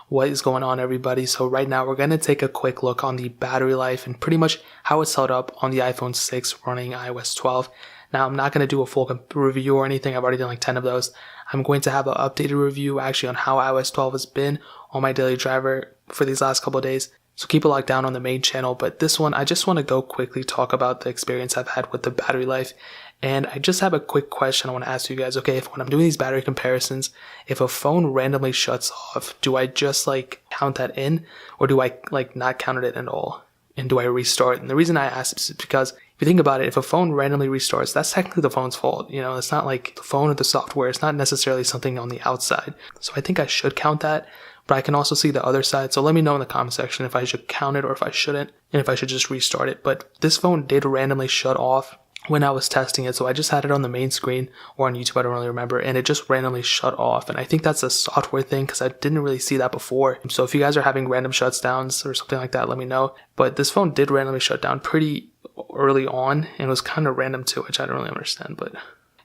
What is going on, everybody? So right now we're going to take a quick look on the battery life and pretty much how it's held up on the iPhone 6 running iOS 12. Now, I'm not going to do a full review or anything. I've already done like 10 of those. I'm going to have an updated review actually on how iOS 12 has been on my daily driver for these last couple of days. So keep it locked down on the main channel. But this one, I just want to go quickly talk about the experience I've had with the battery life. And I just have a quick question I want to ask you guys. Okay, if when I'm doing these battery comparisons, if a phone randomly shuts off, do I just like count that in, or do I like not count it at all? And do I restart? And the reason I ask this is because if you think about it, if a phone randomly restarts, that's technically the phone's fault. You know, it's not like the phone or the software. It's not necessarily something on the outside. So I think I should count that, but I can also see the other side. So let me know in the comment section if I should count it or if I shouldn't, and if I should just restart it. But this phone did randomly shut off when I was testing it. So I just had it on the main screen or on YouTube, I don't really remember, and it just randomly shut off. And I think that's a software thing because I didn't really see that before. So if you guys are having random shuts or something like that, let me know. But this phone did randomly shut down pretty early on, and it was kind of random too, which I don't really understand. But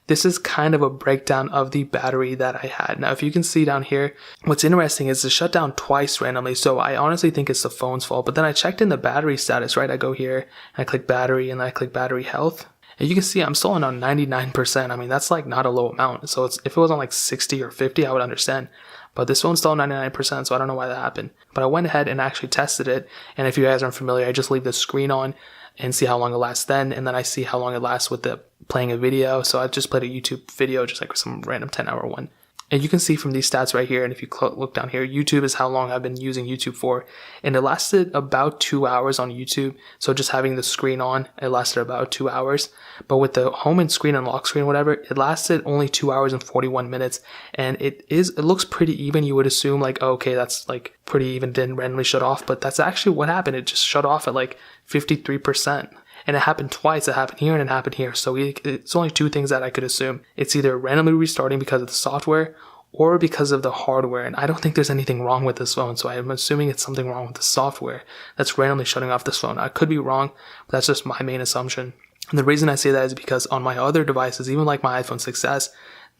this is kind of a breakdown of the battery that I had. Now, if you can see down here, what's interesting is it shut down twice randomly. So I honestly think it's the phone's fault. But then I checked in the battery status, right? I go here and I click battery and then I click battery health. And you can see I'm still on 99%. I mean, that's like not a low amount. So if it was on like 60 or 50, I would understand. But this phone's still on 99%, so I don't know why that happened. But I went ahead and actually tested it. And if you guys aren't familiar, I just leave the screen on and see how long it lasts then. And then I see how long it lasts with the playing a video. So I just played a YouTube video, just like some random 10-hour one. And you can see from these stats right here, and if you look down here, YouTube is how long I've been using YouTube for. And it lasted about 2 hours on YouTube. So just having the screen on, it lasted about 2 hours. But with the home and screen and lock screen, whatever, it lasted only 2 hours and 41 minutes. And it looks pretty even. You would assume like, oh, okay, that's like pretty even, didn't randomly shut off. But that's actually what happened. It just shut off at like 53%. And it happened twice. It happened here and it happened here. So it's only two things that I could assume. It's either randomly restarting because of the software or because of the hardware. And I don't think there's anything wrong with this phone. So I'm assuming it's something wrong with the software that's randomly shutting off this phone. I could be wrong, but that's just my main assumption. And the reason I say that is because on my other devices, even like my iPhone 6s,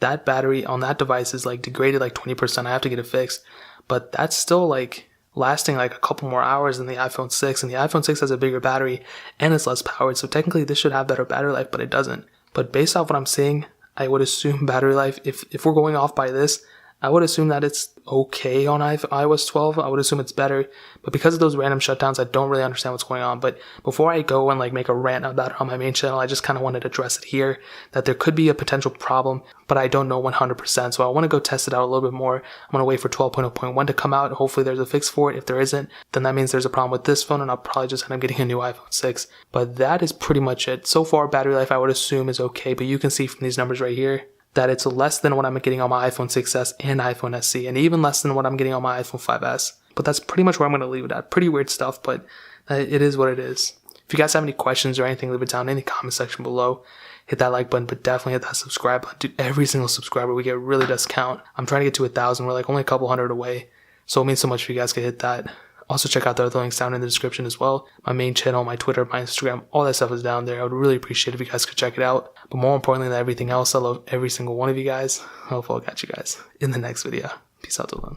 that battery on that device is like degraded like 20%. I have to get it fixed. But that's still like lasting like a couple more hours than the iPhone 6, and the iPhone 6 has a bigger battery and it's less powered, so technically this should have better battery life, but it doesn't. But based off what I'm seeing, I would assume battery life, if we're going off by this, I would assume that it's okay on iOS 12. I would assume it's better. But because of those random shutdowns, I don't really understand what's going on. But before I go and like make a rant about it on my main channel, I just kind of wanted to address it here, that there could be a potential problem, but I don't know 100%. So I want to go test it out a little bit more. I'm going to wait for 12.0.1 to come out. Hopefully there's a fix for it. If there isn't, then that means there's a problem with this phone, and I'll probably just end up getting a new iPhone 6. But that is pretty much it. So far, battery life I would assume is okay, but you can see from these numbers right here that it's less than what I'm getting on my iPhone 6s and iPhone SE, and even less than what I'm getting on my iPhone 5s. But that's pretty much where I'm going to leave it at. Pretty weird stuff, but it is what it is. If you guys have any questions or anything, leave it down in the comment section below. Hit that like button, but definitely hit that subscribe button. Dude, every single subscriber we get really does count. I'm trying to get to 1,000. We're like only a couple hundred away. So it means so much if you guys could hit that. Also check out the other links down in the description as well. My main channel, my Twitter, my Instagram, all that stuff is down there. I would really appreciate it if you guys could check it out. But more importantly than everything else, I love every single one of you guys. Hopefully I'll catch you guys in the next video. Peace out till then.